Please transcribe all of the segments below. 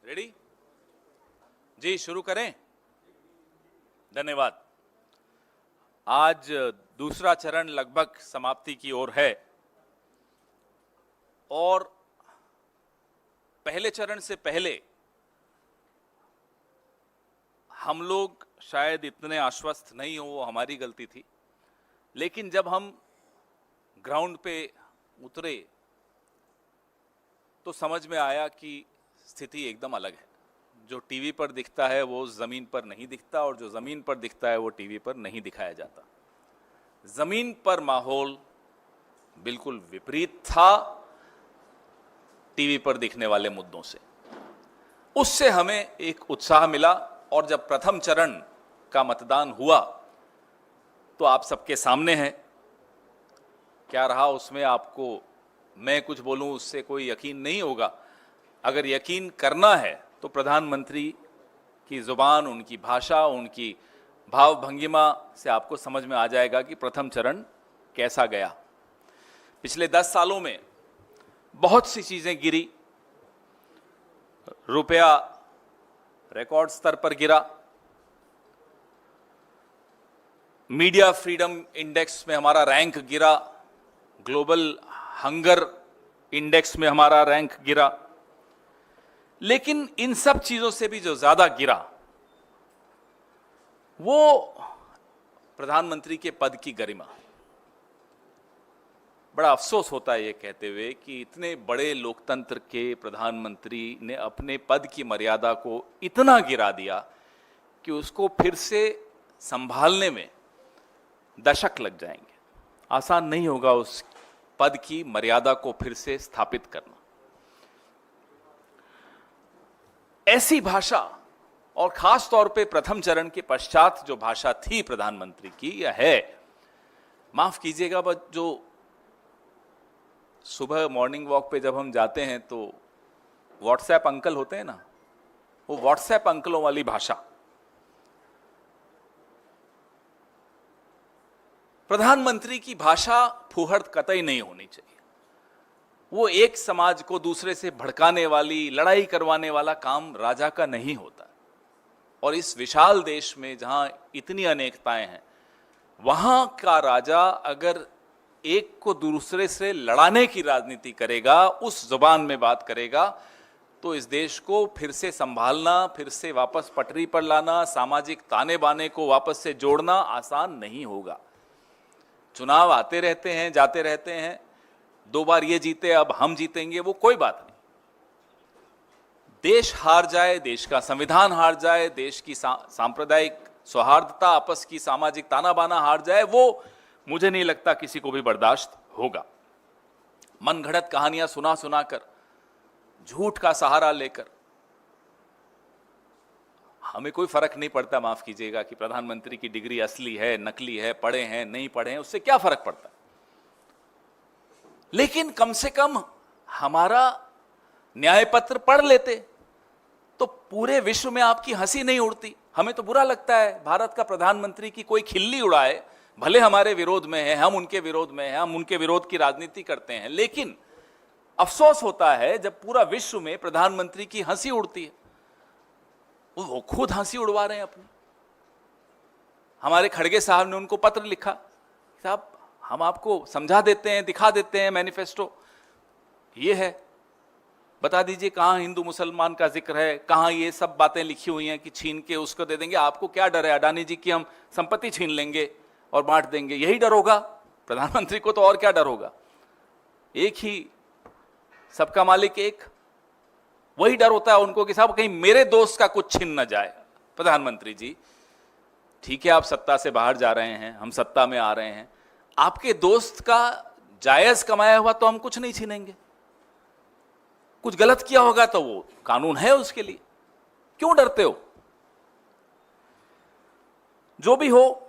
Ready जी, शुरू करें। धन्यवाद। आज दूसरा चरण लगभग समाप्ति की ओर है और पहले चरण से पहले हम लोग शायद इतने आश्वस्त नहीं हो, वो हमारी गलती थी। लेकिन जब हम ग्राउंड पे उतरे तो समझ में आया कि स्थिति एकदम अलग है। जो टीवी पर दिखता है वो जमीन पर नहीं दिखता और जो जमीन पर दिखता है वो टीवी पर नहीं दिखाया जाता। जमीन पर माहौल बिल्कुल विपरीत था टीवी पर दिखने वाले मुद्दों से। उससे हमें एक उत्साह मिला और जब प्रथम चरण का मतदान हुआ तो आप सबके सामने है। क्या रहा उसमें, आपको मैं कुछ बोलूं उससे कोई यकीन नहीं होगा। अगर यकीन करना है तो प्रधानमंत्री की जुबान, उनकी भाषा, उनकी भाव भंगिमा से आपको समझ में आ जाएगा कि प्रथम चरण कैसा गया। पिछले 10 सालों में बहुत सी चीजें गिरी। रुपया रिकॉर्ड स्तर पर गिरा। मीडिया फ्रीडम इंडेक्स में हमारा रैंक गिरा। ग्लोबल हंगर इंडेक्स में हमारा रैंक गिरा। लेकिन इन सब चीजों से भी जो ज्यादा गिरा वो प्रधानमंत्री के पद की गरिमा। बड़ा अफसोस होता है ये कहते हुए कि इतने बड़े लोकतंत्र के प्रधानमंत्री ने अपने पद की मर्यादा को इतना गिरा दिया कि उसको फिर से संभालने में दशक लग जाएंगे। आसान नहीं होगा उस पद की मर्यादा को फिर से स्थापित करना। ऐसी भाषा, और खास तौर पे प्रथम चरण के पश्चात जो भाषा थी प्रधानमंत्री की, यह है, माफ कीजिएगा, बस जो सुबह मॉर्निंग वॉक पे जब हम जाते हैं तो व्हाट्सएप अंकल होते हैं ना, वो व्हाट्सएप अंकलों वाली भाषा। प्रधानमंत्री की भाषा फूहड़ कतई नहीं होनी चाहिए। वो एक समाज को दूसरे से भड़काने वाली, लड़ाई करवाने वाला काम राजा का नहीं होता। और इस विशाल देश में जहां इतनी अनेकताएं हैं, वहां का राजा अगर एक को दूसरे से लड़ाने की राजनीति करेगा, उस जुबान में बात करेगा, तो इस देश को फिर से संभालना, फिर से वापस पटरी पर लाना, सामाजिक ताने बाने को वापस से जोड़ना आसान नहीं होगा। चुनाव आते रहते हैं, जाते रहते हैं। 2 बार ये जीते, अब हम जीतेंगे, वो कोई बात नहीं। देश हार जाए, देश का संविधान हार जाए, देश की सांप्रदायिक सौहार्दता, आपस की सामाजिक ताना बाना हार जाए, वो मुझे नहीं लगता किसी को भी बर्दाश्त होगा। मन घड़त कहानियां सुना सुनाकर, झूठ का सहारा लेकर, हमें कोई फर्क नहीं पड़ता, माफ कीजिएगा, कि प्रधानमंत्री की डिग्री असली है, नकली है, पढ़े हैं, नहीं पढ़े हैं, उससे क्या फर्क पड़ता। लेकिन कम से कम हमारा न्याय पत्र पढ़ लेते तो पूरे विश्व में आपकी हंसी नहीं उड़ती। हमें तो बुरा लगता है भारत का प्रधानमंत्री की कोई खिल्ली उड़ाए, भले हमारे विरोध में है, हम उनके विरोध में हैं, हम उनके विरोध की राजनीति करते हैं, लेकिन अफसोस होता है जब पूरा विश्व में प्रधानमंत्री की हंसी उड़ती है। वो खुद हंसी उड़वा रहे हैं अपनी। हमारे खड़गे साहब ने उनको पत्र लिखा, साहब हम आपको समझा देते हैं, दिखा देते हैं, मैनिफेस्टो ये है, बता दीजिए कहां हिंदू मुसलमान का जिक्र है, कहां ये सब बातें लिखी हुई हैं कि छीन के उसको दे देंगे। आपको क्या डर है अडानी जी की हम संपत्ति छीन लेंगे और बांट देंगे, यही डर होगा प्रधानमंत्री को, तो और क्या डर होगा। एक ही, सबका मालिक एक, वही डर होता है उनको कि साहब कहीं मेरे दोस्त का कुछ छीन न जाए। प्रधानमंत्री जी ठीक है, आप सत्ता से बाहर जा रहे हैं, हम सत्ता में आ रहे हैं, आपके दोस्त का जायज कमाया हुआ तो हम कुछ नहीं छीनेंगे। कुछ गलत किया होगा तो वो कानून है उसके लिए, क्यों डरते हो। जो भी हो,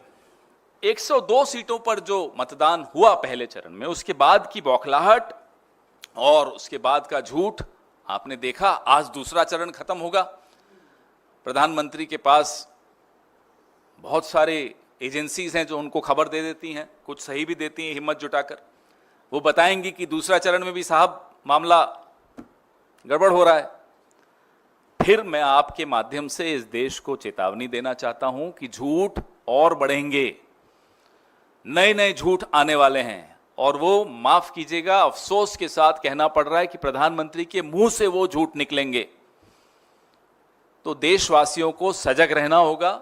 102 सीटों पर जो मतदान हुआ पहले चरण में, उसके बाद की बौखलाहट और उसके बाद का झूठ आपने देखा। आज दूसरा चरण खत्म होगा। प्रधानमंत्री के पास बहुत सारे एजेंसीज हैं जो उनको खबर दे देती हैं, कुछ सही भी देती हैं हिम्मत जुटाकर। वो बताएंगी कि दूसरा चरण में भी साहब मामला गड़बड़ हो रहा है। फिर मैं आपके माध्यम से इस देश को चेतावनी देना चाहता हूं कि झूठ और बढ़ेंगे, नए नए झूठ आने वाले हैं, और वो माफ कीजिएगा अफसोस के साथ कहना पड़ रहा है कि प्रधानमंत्री के मुंह से वो झूठ निकलेंगे। तो देशवासियों को सजग रहना होगा।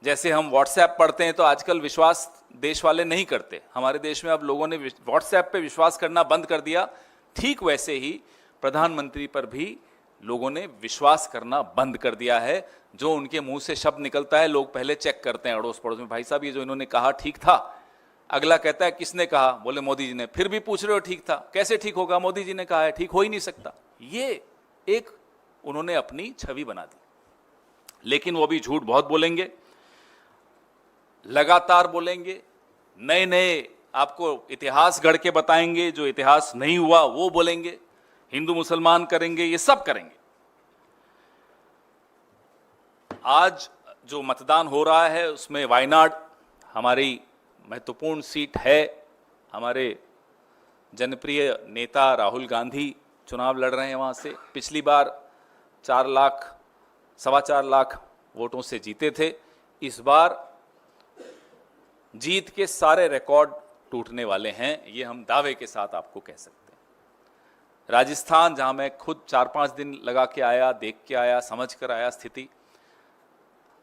जैसे हम व्हाट्सएप पढ़ते हैं तो आजकल विश्वास देश वाले नहीं करते, हमारे देश में अब लोगों ने व्हाट्सएप पे विश्वास करना बंद कर दिया, ठीक वैसे ही प्रधानमंत्री पर भी लोगों ने विश्वास करना बंद कर दिया है। जो उनके मुंह से शब्द निकलता है लोग पहले चेक करते हैं अड़ोस पड़ोस में, भाई साहब ये जो इन्होंने कहा ठीक था? अगला कहता है किसने कहा? बोले मोदी जी ने। फिर भी पूछ रहे हो ठीक था? कैसे ठीक होगा, मोदी जी ने कहा है, ठीक हो ही नहीं सकता। ये एक उन्होंने अपनी छवि बना दी। लेकिन वो भी झूठ बहुत बोलेंगे, लगातार बोलेंगे, नए नए आपको इतिहास गढ़ के बताएंगे, जो इतिहास नहीं हुआ वो बोलेंगे, हिंदू मुसलमान करेंगे, ये सब करेंगे। आज जो मतदान हो रहा है उसमें वायनाड हमारी महत्वपूर्ण सीट है। हमारे जनप्रिय नेता राहुल गांधी चुनाव लड़ रहे हैं वहां से। पिछली बार 4 लाख, 4.25 लाख वोटों से जीते थे। इस बार जीत के सारे रिकॉर्ड टूटने वाले हैं, ये हम दावे के साथ आपको कह सकते हैं। राजस्थान, जहां मैं खुद 4-5 दिन लगा के आया, देख के आया, समझ कर आया स्थिति,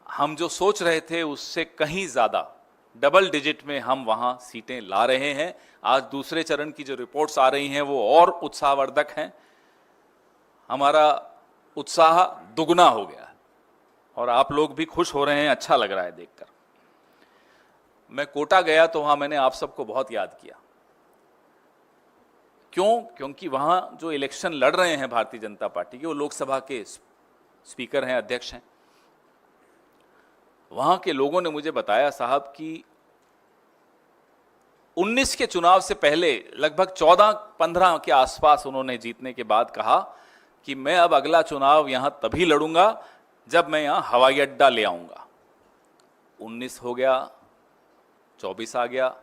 हम जो सोच रहे थे उससे कहीं ज्यादा डबल डिजिट में हम वहां सीटें ला रहे हैं। आज दूसरे चरण की जो रिपोर्ट्स आ रही हैं वो और उत्साहवर्धक हैं। हमारा उत्साह दुगना हो गया है और आप लोग भी खुश हो रहे हैं, अच्छा लग रहा है देखकर। मैं कोटा गया तो वहां मैंने आप सबको बहुत याद किया। क्यों? क्योंकि वहां जो इलेक्शन लड़ रहे हैं भारतीय जनता पार्टी के, वो लोकसभा के स्पीकर हैं, अध्यक्ष हैं। वहां के लोगों ने मुझे बताया साहब कि 19 के चुनाव से पहले लगभग 14-15 के आसपास उन्होंने जीतने के बाद कहा कि मैं अब अगला चुनाव यहां तभी लड़ूंगा जब मैं यहां हवाई अड्डा ले आऊंगा। 19 हो गया, 24 आ गया,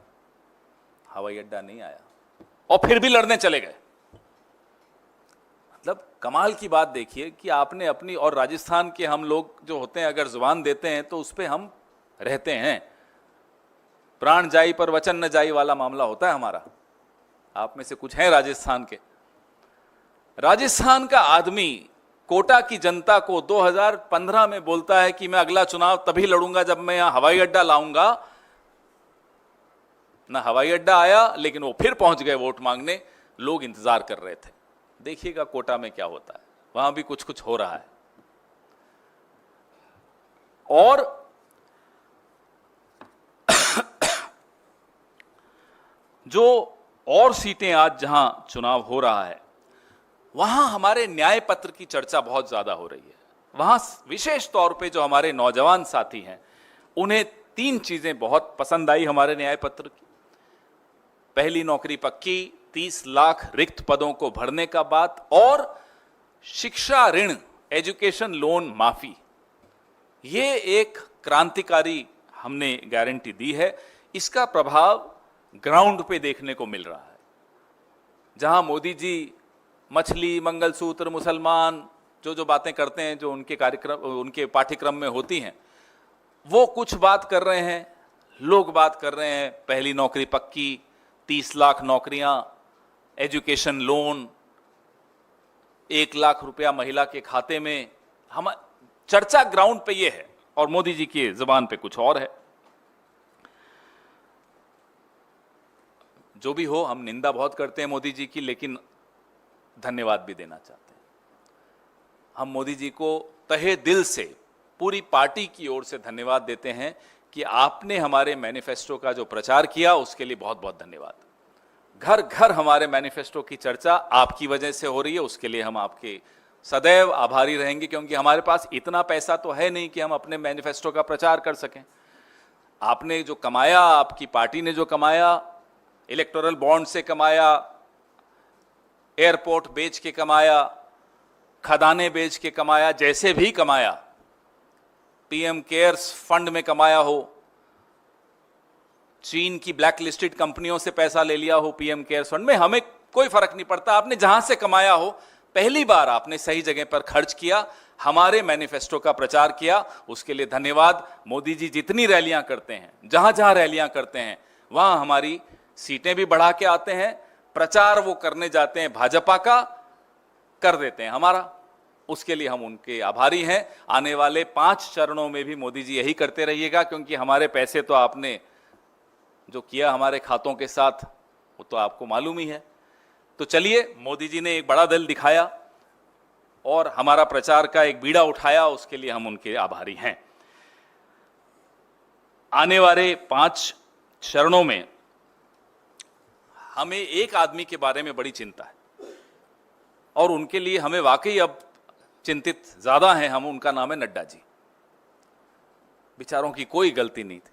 हवाई अड्डा नहीं आया और फिर भी लड़ने चले गए। मतलब कमाल की बात देखिए कि आपने अपनी, और राजस्थान के हम लोग जो होते हैं अगर जुबान देते हैं तो उस पर हम रहते हैं। प्राण जाई पर वचन न जाई वाला मामला होता है हमारा। आप में से कुछ हैं राजस्थान के। राजस्थान का आदमी कोटा की जनता को 2015 में बोलता है कि मैं अगला चुनाव तभी लड़ूंगा जब मैं यहां हवाई अड्डा लाऊंगा। ना हवाई अड्डा आया, लेकिन वो फिर पहुंच गए वोट मांगने। लोग इंतजार कर रहे थे। देखिएगा कोटा में क्या होता है, वहां भी कुछ कुछ हो रहा है। और जो और सीटें आज जहां चुनाव हो रहा है वहां हमारे न्याय पत्र की चर्चा बहुत ज्यादा हो रही है। वहां विशेष तौर पे जो हमारे नौजवान साथी हैं उन्हें 3 चीजें बहुत पसंद आई हमारे न्याय पत्र की। पहली नौकरी पक्की, 30 लाख रिक्त पदों को भरने का बात, और शिक्षा ऋण, एजुकेशन लोन माफी। ये एक क्रांतिकारी हमने गारंटी दी है। इसका प्रभाव ग्राउंड पे देखने को मिल रहा है। जहां मोदी जी मछली, मंगलसूत्र, मुसलमान जो बातें करते हैं, जो उनके कार्यक्रम, उनके पाठ्यक्रम में होती हैं, वो कुछ बात कर रहे हैं, लोग बात कर रहे हैं पहली नौकरी पक्की, 30 लाख नौकरियां, एजुकेशन लोन, 1 लाख रुपया महिला के खाते में। हम चर्चा ग्राउंड पे ये है और मोदी जी की जुबान पे कुछ और है। जो भी हो, हम निंदा बहुत करते हैं मोदी जी की, लेकिन धन्यवाद भी देना चाहते हैं। हम मोदी जी को तहे दिल से, पूरी पार्टी की ओर से धन्यवाद देते हैं कि आपने हमारे मैनिफेस्टो का जो प्रचार किया उसके लिए बहुत बहुत धन्यवाद। घर घर हमारे मैनिफेस्टो की चर्चा आपकी वजह से हो रही है, उसके लिए हम आपके सदैव आभारी रहेंगे, क्योंकि हमारे पास इतना पैसा तो है नहीं कि हम अपने मैनिफेस्टो का प्रचार कर सकें। आपने जो कमाया, आपकी पार्टी ने जो कमाया, इलेक्टोरल बॉन्ड से कमाया, एयरपोर्ट बेच के कमाया, खदानें बेच के कमाया, जैसे भी कमाया, पीएम केयर्स फंड में कमाया हो, चीन की ब्लैक लिस्टेड कंपनियों से पैसा ले लिया हो पीएम केयर्स फंड में, हमें कोई फर्क नहीं पड़ता। आपने जहां से कमाया हो, पहली बार आपने सही जगह पर खर्च किया, हमारे मैनिफेस्टो का प्रचार किया, उसके लिए धन्यवाद। मोदी जी जितनी रैलियां करते हैं, जहां जहां रैलियां करते हैं, वहां हमारी सीटें भी बढ़ा के आते हैं, प्रचार वो करने जाते हैं भाजपा का, कर देते हैं हमारा, उसके लिए हम उनके आभारी हैं। आने वाले 5 चरणों में भी मोदी जी यही करते रहिएगा, क्योंकि हमारे पैसे तो आपने जो किया हमारे खातों के साथ वो तो आपको मालूम ही है। तो चलिए, मोदी जी ने एक बड़ा दिल दिखाया और हमारा प्रचार का एक बीड़ा उठाया, उसके लिए हम उनके आभारी हैं। आने वाले 5 चरणों में हमें एक आदमी के बारे में बड़ी चिंता है और उनके लिए हमें वाकई अब चिंतित ज्यादा हैं हम। उनका नाम है नड्डा जी। बेचारों की कोई गलती नहीं थी,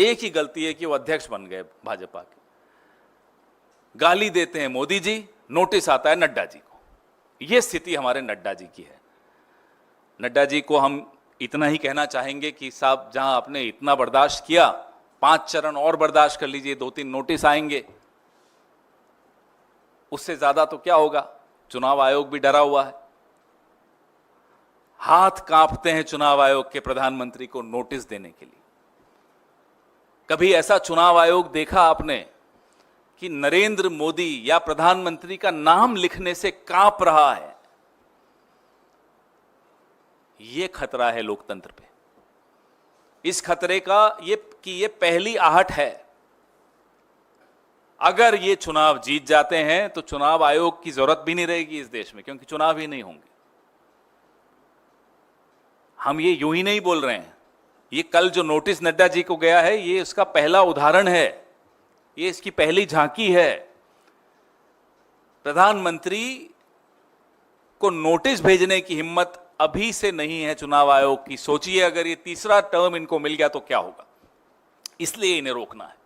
एक ही गलती है कि वो अध्यक्ष बन गए भाजपा के। गाली देते हैं मोदी जी, नोटिस आता है नड्डा जी को। यह स्थिति हमारे नड्डा जी की है। नड्डा जी को हम इतना ही कहना चाहेंगे कि साहब, जहां आपने इतना बर्दाश्त किया, 5 चरण और बर्दाश्त कर लीजिए, 2-3 नोटिस आएंगे, उससे ज्यादा तो क्या होगा। चुनाव आयोग भी डरा हुआ है, हाथ कांपते हैं चुनाव आयोग के प्रधानमंत्री को नोटिस देने के लिए। कभी ऐसा चुनाव आयोग देखा आपने कि नरेंद्र मोदी या प्रधानमंत्री का नाम लिखने से कांप रहा है? यह खतरा है लोकतंत्र पे। इस खतरे का ये पहली आहट है। अगर ये चुनाव जीत जाते हैं तो चुनाव आयोग की जरूरत भी नहीं रहेगी इस देश में, क्योंकि चुनाव ही नहीं होंगे। हम ये यूं ही नहीं बोल रहे हैं, ये कल जो नोटिस नड्डा जी को गया है, ये उसका पहला उदाहरण है, ये इसकी पहली झांकी है। प्रधानमंत्री को नोटिस भेजने की हिम्मत अभी से नहीं है चुनाव आयोग की। सोचिए, अगर ये तीसरा टर्म इनको मिल गया तो क्या होगा। इसलिए इन्हें रोकना है,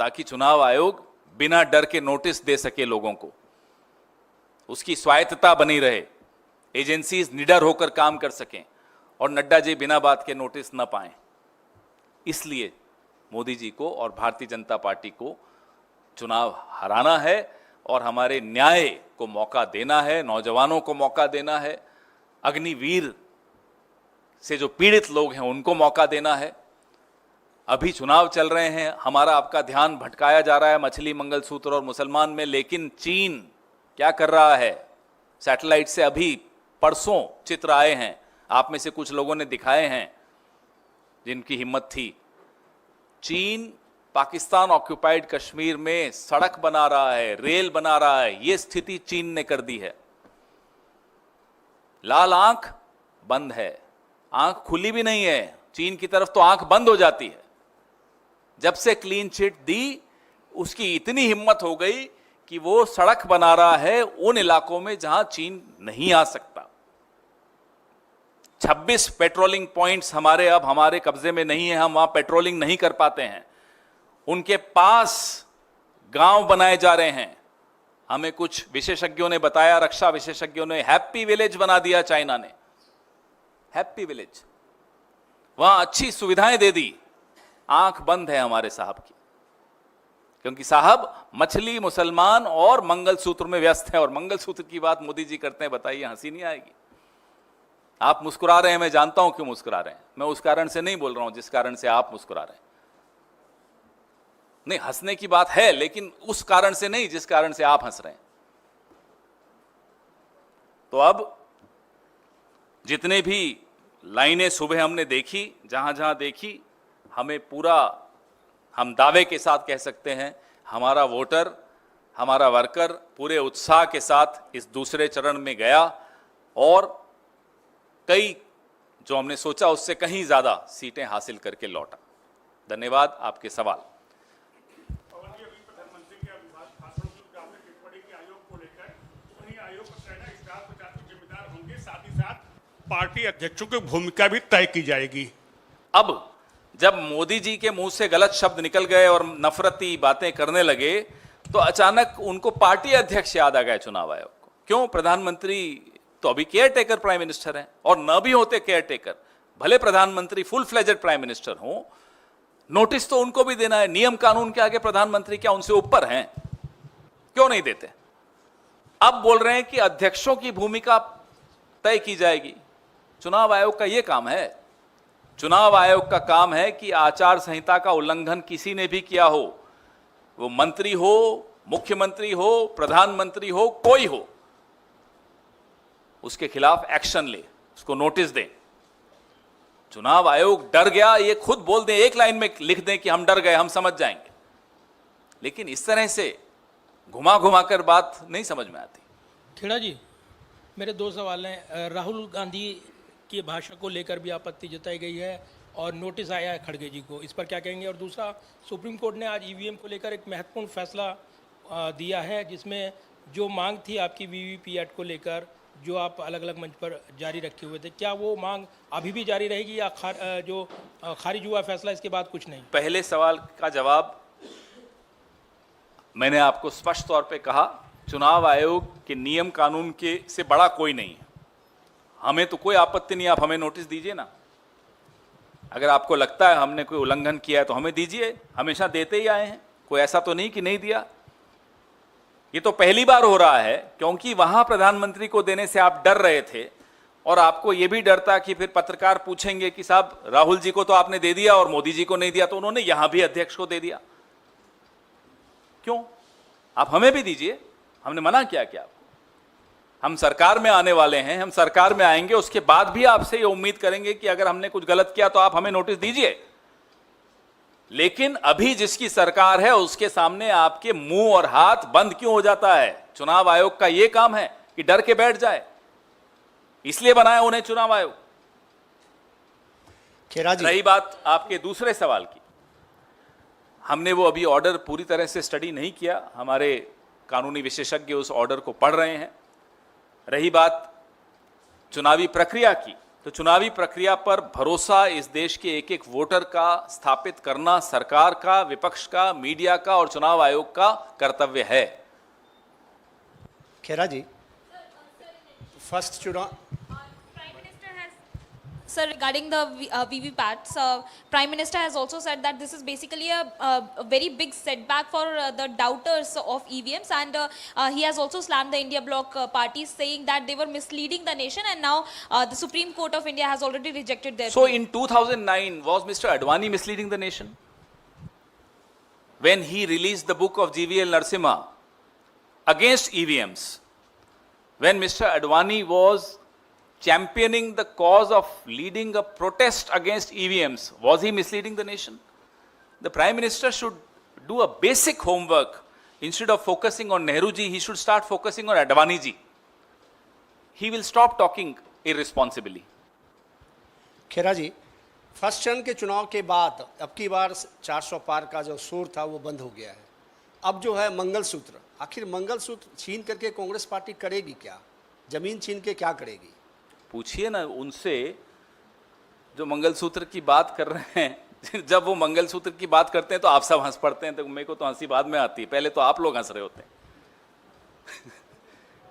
ताकि चुनाव आयोग बिना डर के नोटिस दे सके लोगों को, उसकी स्वायत्तता बनी रहे, एजेंसीज निडर होकर काम कर सकें और नड्डा जी बिना बात के नोटिस न पाएं। इसलिए मोदी जी को और भारतीय जनता पार्टी को चुनाव हराना है और हमारे न्याय को मौका देना है, नौजवानों को मौका देना है, अग्निवीर से जो पीड़ित लोग हैं उनको मौका देना है। अभी चुनाव चल रहे हैं, हमारा आपका ध्यान भटकाया जा रहा है मछली, मंगलसूत्र और मुसलमान में, लेकिन चीन क्या कर रहा है? सैटेलाइट से अभी परसों चित्र आए हैं, आप में से कुछ लोगों ने दिखाए हैं जिनकी हिम्मत थी। चीन पाकिस्तान ऑक्युपाइड कश्मीर में सड़क बना रहा है, रेल बना रहा है। यह स्थिति चीन ने कर दी है। लाल आंख बंद है, आंख खुली भी नहीं है। चीन की तरफ तो आंख बंद हो जाती है। जब से क्लीन चिट दी, उसकी इतनी हिम्मत हो गई कि वो सड़क बना रहा है उन इलाकों में जहां चीन नहीं आ सकता। 26 पेट्रोलिंग पॉइंट्स हमारे कब्जे में नहीं है, हम वहां पेट्रोलिंग नहीं कर पाते हैं। उनके पास गांव बनाए जा रहे हैं। हमें कुछ विशेषज्ञों ने बताया, रक्षा विशेषज्ञों ने, हैप्पी विलेज बना दिया चाइना ने, हैप्पी विलेज, वहां अच्छी सुविधाएं दे दी। आंख बंद है हमारे साहब की, क्योंकि साहब मछली, मुसलमान और मंगलसूत्र में व्यस्त है। और मंगलसूत्र की बात मोदी जी करते हैं, बताइए, हंसी नहीं आएगी? आप मुस्कुरा रहे हैं, मैं जानता हूं क्यों मुस्कुरा रहे हैं। मैं उस कारण से नहीं बोल रहा हूं जिस कारण से आप मुस्कुरा रहे हैं। नहीं, हंसने की बात है, लेकिन उस कारण से नहीं जिस कारण से आप हंस रहे हैं। तो अब जितने भी लाइनें सुबह हमने देखी, जहां जहां देखी, हमें पूरा, हम दावे के साथ कह सकते हैं, हमारा वोटर, हमारा वर्कर पूरे उत्साह के साथ इस दूसरे चरण में गया और कई, जो हमने सोचा उससे कहीं ज्यादा सीटें हासिल करके लौटा। धन्यवाद। आपके सवाल? प्रधानमंत्री के भाषण की आपने टिप्पणी की आयोग को लेकर, वही आयोग का कहना स्टार प्रचारक जिम्मेदार होंगे, साथ ही साथ पार्टी अध्यक्षों की भूमिका भी तय की जाएगी। अब जब मोदी जी के मुंह से गलत शब्द निकल गए और नफरती बातें करने लगे, तो अचानक उनको पार्टी अध्यक्ष याद आ गए चुनाव आयोग को। क्यों? प्रधानमंत्री तो अभी केयर टेकर प्राइम मिनिस्टर हैं, और न भी होते केयर टेकर, भले प्रधानमंत्री फुल फ्लेजेड प्राइम मिनिस्टर हो, नोटिस तो उनको भी देना है। नियम कानून के आगे प्रधानमंत्री क्या उनसे ऊपर हैं? क्यों नहीं देते? अब बोल रहे हैं कि अध्यक्षों की भूमिका तय की जाएगी। चुनाव आयोग का यह काम है। चुनाव आयोग का काम है कि आचार संहिता का उल्लंघन किसी ने भी किया हो, वो मंत्री हो, मुख्यमंत्री हो, प्रधानमंत्री हो, कोई हो, उसके खिलाफ एक्शन ले, उसको नोटिस दे। चुनाव आयोग डर गया, ये खुद बोल दें, एक लाइन में लिख दें कि हम डर गए, हम समझ जाएंगे। लेकिन इस तरह से घुमा घुमा कर बात नहीं समझ में आती। खेड़ा जी, मेरे दो सवाल हैं। राहुल गांधी के भाषण को लेकर भी आपत्ति जताई गई है और नोटिस आया है खड़गे जी को, इस पर क्या कहेंगे? और दूसरा, सुप्रीम कोर्ट ने आज ईवीएम को लेकर एक महत्वपूर्ण फैसला दिया है, जिसमें जो मांग थी आपकी वीवीपैट को लेकर, जो आप अलग अलग मंच पर जारी रखे हुए थे, क्या वो मांग अभी भी जारी रहेगी या खारिज हुआ फैसला, इसके बाद कुछ नहीं? पहले सवाल का जवाब मैंने आपको स्पष्ट तौर पे कहा, चुनाव आयोग के नियम कानून के से बड़ा कोई नहीं है। हमें तो कोई आपत्ति नहीं, आप हमें नोटिस दीजिए ना। अगर आपको लगता है हमने कोई उल्लंघन किया है तो हमें दीजिए, हमेशा देते ही आए हैं, कोई ऐसा तो नहीं कि नहीं दिया। ये तो पहली बार हो रहा है, क्योंकि वहां प्रधानमंत्री को देने से आप डर रहे थे और आपको यह भी डर था कि फिर पत्रकार पूछेंगे कि साहब राहुल जी को तो आपने दे दिया और मोदी जी को नहीं दिया, तो उन्होंने यहां भी अध्यक्ष को दे दिया। क्यों? आप हमें भी दीजिए, हमने मना किया क्या? हम सरकार में आने वाले हैं, हम सरकार में आएंगे, उसके बाद भी आपसे ये उम्मीद करेंगे कि अगर हमने कुछ गलत किया तो आप हमें नोटिस दीजिए। लेकिन अभी जिसकी सरकार है उसके सामने आपके मुंह और हाथ बंद क्यों हो जाता है? चुनाव आयोग का यह काम है कि डर के बैठ जाए, इसलिए बनाया उन्हें चुनाव आयोग। खेड़ा जी, रही बात आपके दूसरे सवाल की, हमने वो अभी ऑर्डर पूरी तरह से स्टडी नहीं किया, हमारे कानूनी विशेषज्ञ उस ऑर्डर को पढ़ रहे हैं। रही बात चुनावी प्रक्रिया की, तो चुनावी प्रक्रिया पर भरोसा इस देश के एक एक वोटर का स्थापित करना सरकार का, विपक्ष का, मीडिया का और चुनाव आयोग का कर्तव्य है। खेड़ा जी, फर्स्ट चुनाव Sir, regarding the VVPATs, Prime Minister has also said that this is basically a very big setback for the doubters of EVMs, and he has also slammed the India Bloc parties, saying that they were misleading the nation, and now the Supreme Court of India has already rejected their So plea. in 2009, was Mr. Advani misleading the nation? When he released the book of GVL Narasimha against EVMs, when Mr. Advani was championing the cause of leading a protest against EVMs, was he misleading the nation? The Prime Minister should do a basic homework. Instead of focusing on Nehru ji, he should start focusing on Advani ji. He will stop talking irresponsibly. Khera ji, first चरण के चुनाव के बाद अब की बार 400 पार का जो शोर था वो बंद हो गया है। अब जो है मंगलसूत्र, आखिर मंगलसूत्र छीन करके कांग्रेस पार्टी करेगी क्या? जमीन छीन के क्या करेगी? पूछिए ना उनसे जो मंगलसूत्र की बात कर रहे हैं। जब वो मंगलसूत्र की बात करते हैं तो आप सब हंस पड़ते हैं, तो मेरे को तो हंसी बाद में आती है, पहले तो आप लोग हंस रहे होते हैं।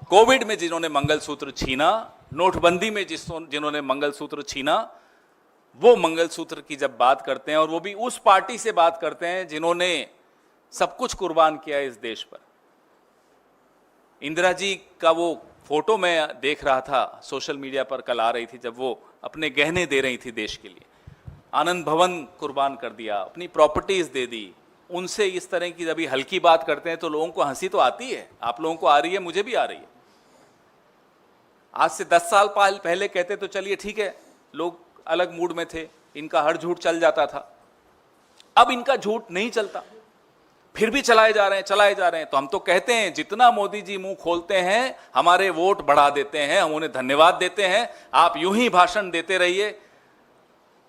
कोविड में जिन्होंने मंगलसूत्र छीना, नोटबंदी में जिन्होंने मंगलसूत्र छीना, वो मंगलसूत्र की जब बात करते हैं, और वो भी उस पार्टी से बात करते हैं जिन्होंने सब कुछ कुर्बान किया इस देश पर। इंदिरा जी का वो फोटो मैं देख रहा था, सोशल मीडिया पर कल आ रही थी, जब वो अपने गहने दे रही थी देश के लिए, आनंद भवन कुर्बान कर दिया, अपनी प्रॉपर्टीज दे दी। उनसे इस तरह की जब हल्की बात करते हैं तो लोगों को हंसी तो आती है। आप लोगों को आ रही है, मुझे भी आ रही है। आज से 10 साल पहले कहते तो चलिए ठीक है, लोग अलग मूड में थे, इनका हर झूठ चल जाता था। अब इनका झूठ नहीं चलता, फिर भी चलाए जा रहे हैं। तो हम तो कहते हैं जितना मोदी जी मुंह खोलते हैं हमारे वोट बढ़ा देते हैं, हम उन्हें धन्यवाद देते हैं। आप यूं ही भाषण देते रहिए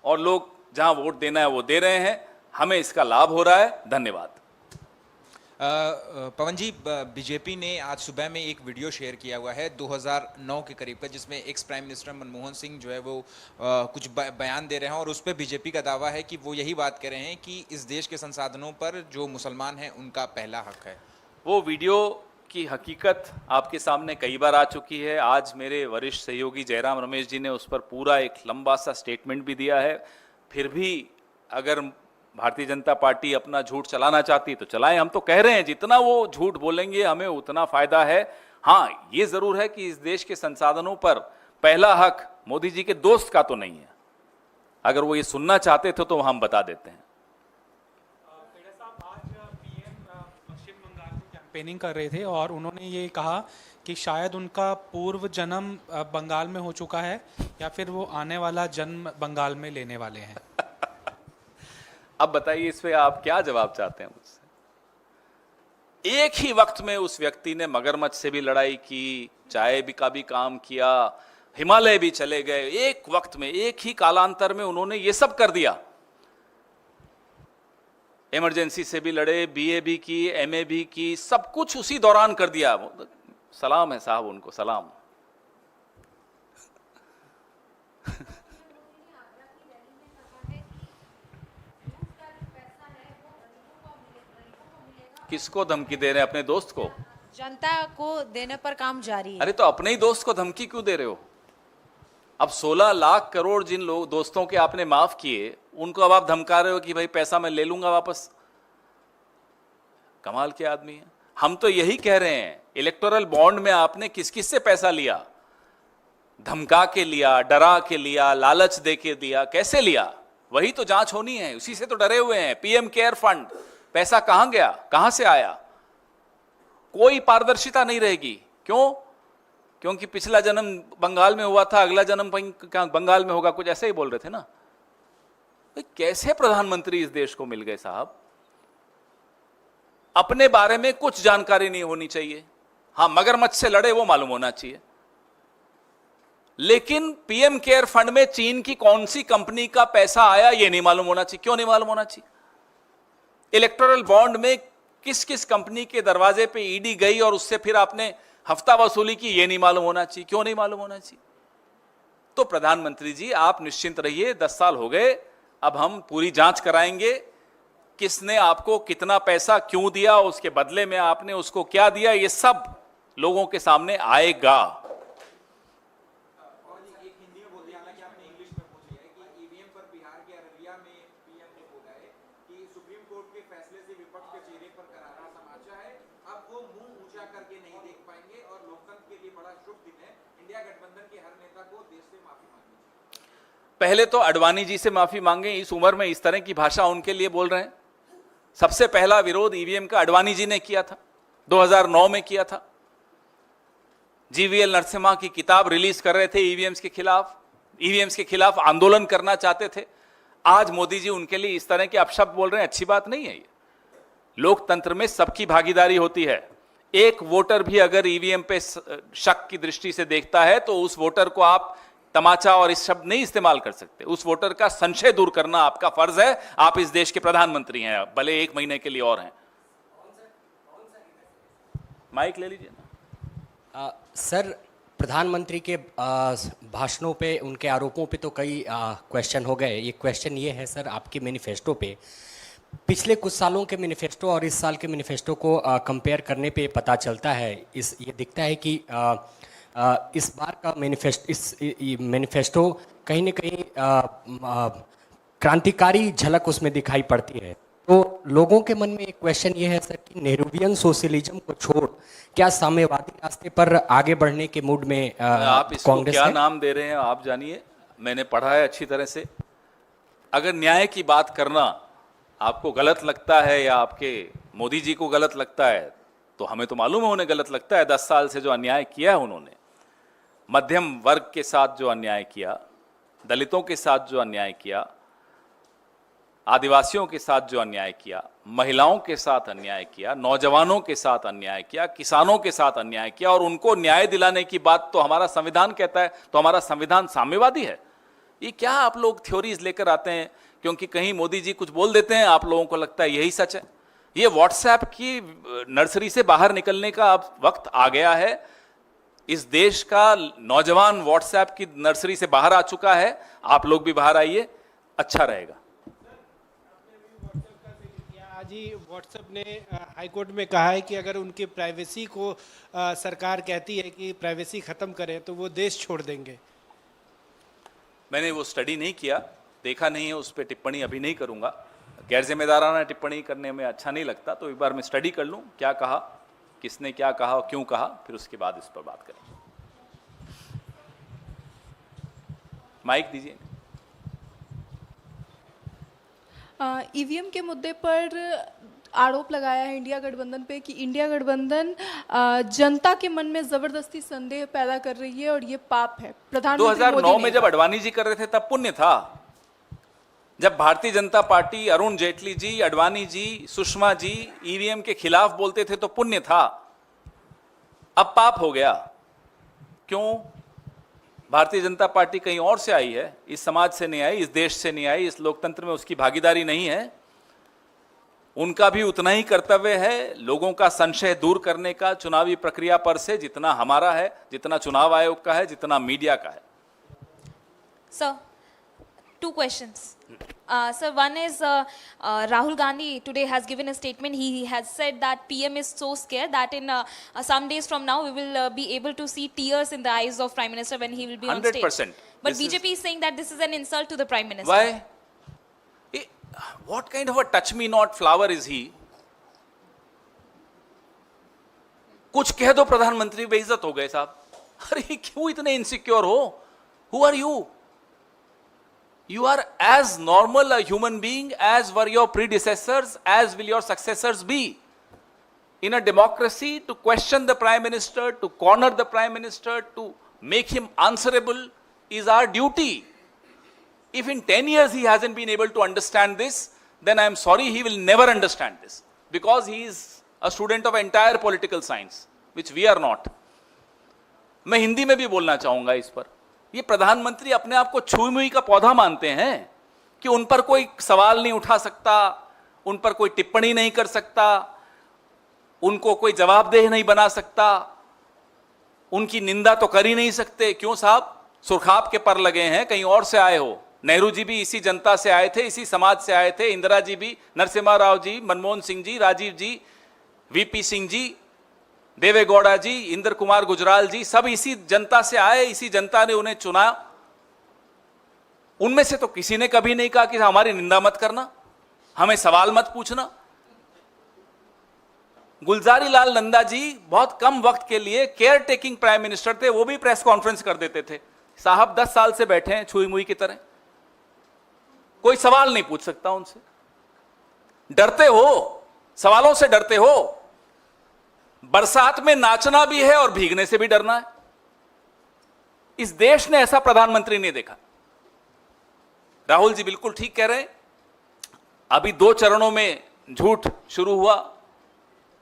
और लोग जहां वोट देना है वो दे रहे हैं, हमें इसका लाभ हो रहा है। धन्यवाद। पवन जी, बीजेपी ने आज सुबह में एक वीडियो शेयर किया हुआ है 2009 के करीब का, जिसमें ex prime minister Manmohan Singh जो है वो कुछ बयान दे रहे हैं, और उस पर बीजेपी का दावा है कि वो यही बात कह रहे हैं कि इस देश के संसाधनों पर जो मुसलमान हैं उनका पहला हक है। वो वीडियो की हकीकत आपके सामने कई बार आ चुकी है। आज मेरे वरिष्ठ सहयोगी जयराम रमेश जी ने उस पर पूरा एक लंबा सा स्टेटमेंट भी दिया है। फिर भी अगर भारतीय जनता पार्टी अपना झूठ चलाना चाहती तो चलाएं। हम तो कह रहे हैं जितना वो झूठ बोलेंगे हमें उतना फायदा है, हाँ, ये जरूर है कि इस देश के संसाधनों पर पहला हक मोदी जी के दोस्त का तो नहीं है। अगर वो ये सुनना चाहते थे तो हम बता देते हैं। खेड़ा साहब, आज पीएम पश्चिम बंगाल में कैंपेनिंग कर रहे थे और उन्होंने ये कहा कि शायद उनका पूर्व जन्म बंगाल में हो चुका है या फिर वो आने वाला जन्म बंगाल में लेने वाले हैं। अब बताइए, इस पे आप क्या जवाब चाहते हैं मुझसे? एक ही वक्त में उस व्यक्ति ने मगरमच्छ से भी लड़ाई की, चाय भी का भी काम किया, हिमालय भी चले गए। एक वक्त में, एक ही कालांतर में उन्होंने ये सब कर दिया। इमरजेंसी से भी लड़े, बीए भी की, एमए भी की, सब कुछ उसी दौरान कर दिया। सलाम है साहब उनको, सलाम। किसको धमकी दे रहे हैं? अपने दोस्त को? जनता को देने पर काम जारी है। अरे तो अपने ही दोस्त को धमकी क्यों दे रहे हो? अब 16 लाख करोड़ जिन लोग दोस्तों के आपने माफ किए, उनको अब आप धमका रहे हो कि भाई पैसा मैं ले लूंगा वापस। कमाल के आदमी है। हम तो यही कह रहे हैं, इलेक्टोरल बॉन्ड में आपने किस किस से पैसा लिया? धमका के लिया, डरा के लिया, लालच दे के दिया, कैसे लिया? वही तो जांच होनी है, उसी से तो डरे हुए हैं। पीएम केयर फंड, पैसा कहां गया, कहां से आया? कोई पारदर्शिता नहीं रहेगी। क्यों? क्योंकि पिछला जन्म बंगाल में हुआ था, अगला जन्म बंगाल में होगा, कुछ ऐसे ही बोल रहे थे ना। कैसे प्रधानमंत्री इस देश को मिल गए साहब? अपने बारे में कुछ जानकारी नहीं होनी चाहिए। हां, मगरमच्छ से लड़े वो मालूम होना चाहिए, लेकिन पीएम केयर फंड में चीन की कौन सी कंपनी का पैसा आया ये नहीं मालूम होना चाहिए। क्यों नहीं मालूम होना चाहिए? इलेक्टोरल बॉन्ड में किस किस कंपनी के दरवाजे पे ईडी गई और उससे फिर आपने हफ्ता वसूली की, ये नहीं मालूम होना चाहिए। क्यों नहीं मालूम होना चाहिए? तो प्रधानमंत्री जी, आप निश्चिंत रहिए, 10 साल हो गए, अब हम पूरी जांच कराएंगे। किसने आपको कितना पैसा क्यों दिया, उसके बदले में आपने उसको क्या दिया, ये सब लोगों के सामने आएगा। पहले तो अडवाणी जी से माफी मांगे। इस उम्र में इस तरह की भाषा उनके लिए बोल रहे हैं। सबसे पहला विरोध ईवीएम का अडवाणी जी ने किया था, 2009 में किया था। जीवीएल नरसिम्हा की किताब रिलीज कर रहे थे ईवीएम्स के खिलाफ आंदोलन करना चाहते थे। आज मोदी जी उनके लिए इस तरह के अपशब्द बोल रहे हैं, अच्छी बात नहीं है ये। लोकतंत्र में सबकी भागीदारी होती है। एक वोटर भी अगर ईवीएम पे शक की दृष्टि से देखता है तो उस वोटर को आप तमाचा और इस शब्द नहीं इस्तेमाल कर सकते। उस वोटर का संशय दूर करना आपका फर्ज है। आप इस देश के प्रधानमंत्री हैं, भले 1 महीने के लिए और हैं। माइक ले लीजिए ना। सर, प्रधानमंत्री के भाषणों पे, उनके आरोपों पे तो कई क्वेश्चन हो गए। ये क्वेश्चन ये है सर, आपके मैनिफेस्टो पे, पिछले कुछ सालों के मैनिफेस्टो और इस साल के मैनिफेस्टो को कंपेयर करने पे पता चलता है, ये दिखता है कि इस बार का मैनिफेस्टो कहीं न कहीं क्रांतिकारी झलक उसमें दिखाई पड़ती है। तो लोगों के मन में एक क्वेश्चन ये है सर कि नेहरूवियन सोशलिज्म को छोड़ क्या साम्यवादी रास्ते पर आगे बढ़ने के मूड में आप इसको कांग्रेस क्या है? नाम दे रहे हैं आप जानिए, मैंने पढ़ा है अच्छी तरह से। अगर न्याय की बात करना आपको गलत लगता है या आपके मोदी जी को गलत लगता है, तो हमें तो मालूम है उन्हें गलत लगता है। 10 साल से जो अन्याय किया है उन्होंने, मध्यम वर्ग के साथ जो अन्याय किया, दलितों के साथ जो अन्याय किया, आदिवासियों के साथ जो अन्याय किया, महिलाओं के साथ अन्याय किया, नौजवानों के साथ अन्याय किया, किसानों के साथ अन्याय किया, और उनको न्याय दिलाने की बात तो हमारा संविधान कहता है। तो हमारा संविधान साम्यवादी है? ये क्या आप लोग थ्योरीज लेकर आते हैं क्योंकि कहीं मोदी जी कुछ बोल देते हैं, आप लोगों को लगता है यही सच है? ये व्हाट्सएप की नर्सरी से बाहर निकलने का अब वक्त आ गया है। इस देश का नौजवान व्हाट्सएप की नर्सरी से बाहर आ चुका है। आप लोग भी बाहर आइए, अच्छा रहेगा। आज ही व्हाट्सएप ने हाईकोर्ट में कहा है कि अगर उनकी प्राइवेसी को सरकार कहती है कि प्राइवेसी खत्म करें तो वो देश छोड़ देंगे। मैंने वो स्टडी नहीं किया, देखा नहीं है, उस पर टिप्पणी अभी नहीं करूंगा। गैर जिम्मेदाराना टिप्पणी करने में अच्छा नहीं लगता, तो एक बार मैं स्टडी कर लूं क्या कहा। किसने क्या कहा और क्यों कहा, फिर उसके बाद इस पर बात करेंगे। माइक दीजिए। ईवीएम के मुद्दे पर आरोप लगाया है इंडिया गठबंधन पे कि इंडिया गठबंधन जनता के मन में जबरदस्ती संदेह पैदा कर रही है और ये पाप है। प्रधानमंत्री 2009 में जब अडवाणी जी कर रहे थे तब पुण्य था। जब भारतीय जनता पार्टी, अरुण जेटली जी, अडवाणी जी, सुषमा जी ईवीएम के खिलाफ बोलते थे तो पुण्य था। अब पाप हो गया। क्यों? भारतीय जनता पार्टी कहीं और से आई है, इस समाज से नहीं आई, इस देश से नहीं आई, इस लोकतंत्र में उसकी भागीदारी नहीं है। उनका भी उतना ही कर्तव्य है लोगों का संशय दूर करने का चुनावी प्रक्रिया पर से, जितना हमारा है, जितना चुनाव आयोग का है, जितना मीडिया का है। Sir, two questions. Sir, one is Rahul Gandhi today has given a statement. He has said that PM is so scared that in some days from now we will be able to see tears in the eyes of Prime Minister when he will be on stage. 100%. But BJP is saying that this is an insult to the Prime Minister. Why? What kind of a touch me not flower is he? कुछ कह दो प्रधानमंत्री बेइज्जत हो गए साहब। अरे क्यों इतने इनसिक्योर हो? Who are you? You are as normal a human being as were your predecessors, as will your successors be. In a democracy, to question the Prime Minister, to corner the Prime Minister, to make him answerable is our duty. If in 10 years he hasn't been able to understand this, then I am sorry, he will never understand this. Because he is a student of entire political science, which we are not. मैं हिंदी में भी बोलना चाहूंगा इस पर। ये प्रधानमंत्री अपने आप को छुई मुई का पौधा मानते हैं कि उन पर कोई सवाल नहीं उठा सकता, उन पर कोई टिप्पणी नहीं कर सकता, उनको कोई जवाबदेह नहीं बना सकता, उनकी निंदा तो कर ही नहीं सकते। क्यों साहब? सुरखाब के पर लगे हैं, कहीं और से आए हो। नेहरू जी भी इसी जनता से आए थे, इसी समाज से आए थे। इंदिरा जी भी, नरसिम्हा राव जी, मनमोहन सिंह जी, राजीव जी, वीपी सिंह जी, देवे गौड़ा जी, इंद्र कुमार गुजराल जी, सब इसी जनता से आए, इसी जनता ने उन्हें चुना। उनमें से तो किसी ने कभी नहीं कहा कि हमारी निंदा मत करना, हमें सवाल मत पूछना। गुलजारी लाल नंदा जी बहुत कम वक्त के लिए केयर टेकिंग प्राइम मिनिस्टर थे, वो भी प्रेस कॉन्फ्रेंस कर देते थे। साहब 10 साल से बैठे हैं छुई मुई की तरह, कोई सवाल नहीं पूछ सकता उनसे। डरते हो, सवालों से डरते हो। बरसात में नाचना भी है और भीगने से भी डरना है। इस देश ने ऐसा प्रधानमंत्री नहीं देखा। राहुल जी बिल्कुल ठीक कह रहे हैं। अभी 2 चरणों में झूठ शुरू हुआ,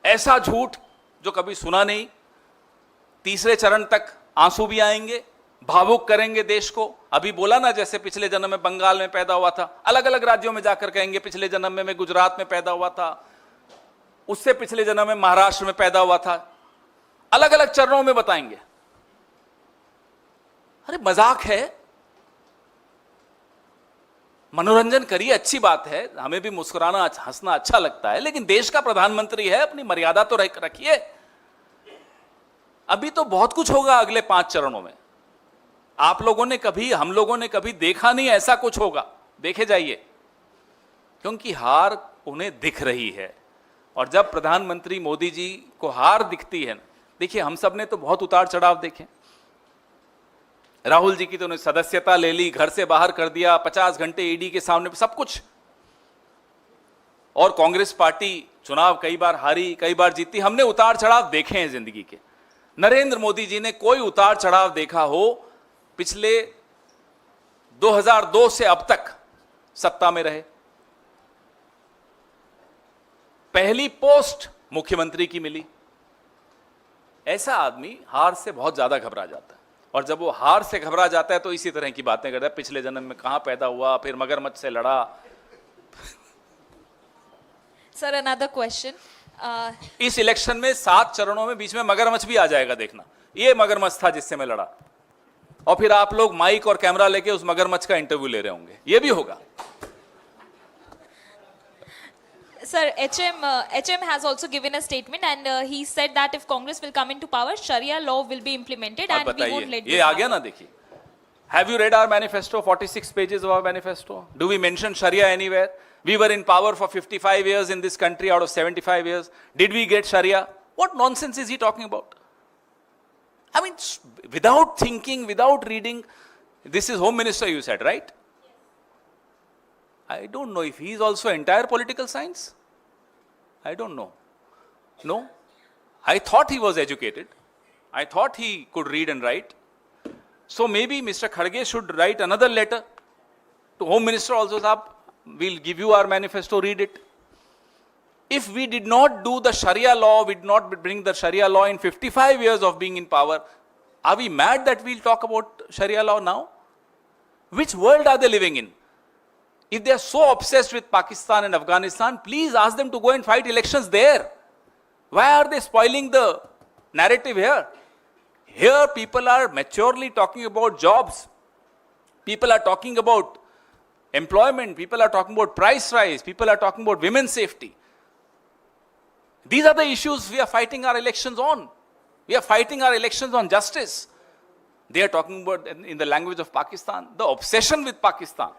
ऐसा झूठ जो कभी सुना नहीं। तीसरे चरण तक आंसू भी आएंगे, भावुक करेंगे देश को। अभी बोला ना, जैसे पिछले जन्म में बंगाल में पैदा हुआ था, अलग अलग राज्यों में जाकर कहेंगे पिछले जन्म में मैं गुजरात में पैदा हुआ था, उससे पिछले जन्म में महाराष्ट्र में पैदा हुआ था। अलग अलग चरणों में बताएंगे। अरे मजाक है, मनोरंजन करिए, अच्छी बात है, हमें भी मुस्कुराना हंसना अच्छा लगता है, लेकिन देश का प्रधानमंत्री है, अपनी मर्यादा तो रखिए। अभी तो बहुत कुछ होगा अगले 5 चरणों में। आप लोगों ने कभी, हम लोगों ने कभी देखा नहीं ऐसा कुछ होगा। देखे जाइए, क्योंकि हार उन्हें दिख रही है। और जब प्रधानमंत्री मोदी जी को हार दिखती है, देखिए हम सब ने तो बहुत उतार चढ़ाव देखे। राहुल जी की तो उन्हें सदस्यता ले ली, घर से बाहर कर दिया, 50 घंटे ईडी के सामने, सब कुछ। और कांग्रेस पार्टी चुनाव कई बार हारी, कई बार जीती। हमने उतार चढ़ाव देखे हैं जिंदगी के। नरेंद्र मोदी जी ने कोई उतार चढ़ाव देखा हो? पिछले 2002 से अब तक सत्ता में रहे, पहली पोस्ट मुख्यमंत्री की मिली। ऐसा आदमी हार से बहुत ज्यादा घबरा जाता है, और जब वो हार से घबरा जाता है तो इसी तरह की बातें करता है। पिछले जन्म में कहां पैदा हुआ, फिर मगरमच्छ से लड़ा। Sir, another question. इस इलेक्शन में 7 चरणों में बीच में मगरमच्छ भी आ जाएगा, देखना। ये मगरमच्छ था जिससे मैं लड़ा, और फिर आप लोग माइक और कैमरा लेके उस मगरमच्छ का इंटरव्यू ले रहे होंगे। ये भी होगा। Sir, HM has also given a statement and he said that if Congress will come into power, Sharia law will be implemented and we won't let ये आ गया ना, देखिए। Have you read our manifesto? 46 pages of our manifesto. Do we mention Sharia anywhere? We were in power for 55 years in this country out of 75 years. Did we get Sharia? What nonsense is he talking about? I mean, without thinking, without reading, this is Home Minister, you said, right? I don't know if he is also entire political science. I don't know. No. I thought he was educated. I thought he could read and write. So maybe Mr. Kharge should write another letter to Home Minister also, Saab, we'll give you our manifesto, read it. If we did not do the Sharia law, we did not bring the Sharia law in 55 years of being in power, are we mad that we'll talk about Sharia law now? Which world are they living in? If they are so obsessed with Pakistan and Afghanistan, please ask them to go and fight elections there. Why are they spoiling the narrative here? Here people are maturely talking about jobs. People are talking about employment. People are talking about price rise. People are talking about women's safety. These are the issues we are fighting our elections on. We are fighting our elections on justice. They are talking about, in the language of Pakistan, the obsession with Pakistan.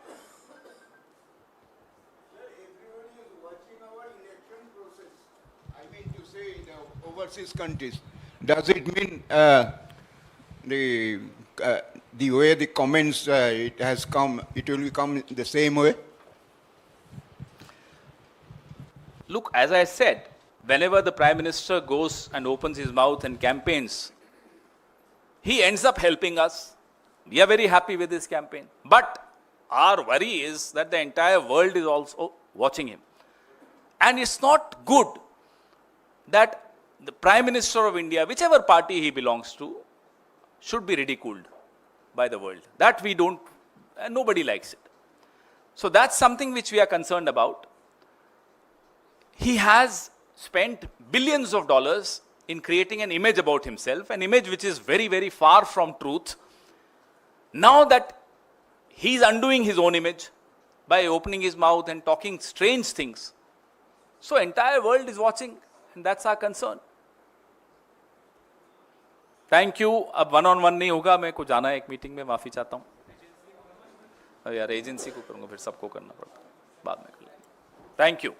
Overseas countries. Does it mean the way the comments it has come, it will come the same way? Look, as I said, whenever the Prime Minister goes and opens his mouth and campaigns, he ends up helping us. We are very happy with this campaign. But our worry is that the entire world is also watching him. And it's not good that the Prime Minister of India, whichever party he belongs to, should be ridiculed by the world. That we don't, and nobody likes it. So that's something which we are concerned about. He has spent billions of dollars in creating an image about himself, an image which is very, very far from truth. Now that he's undoing his own image by opening his mouth and talking strange things, so entire world is watching, and that's our concern. Thank you. अब 1-on-1 नहीं होगा, मैं को जाना है एक meeting में, माफ़ी चाहता हूँ. यार एजेंसी को करूँगा, फिर सबको करना पड़ता, बाद में कर लेंगे. Thank you.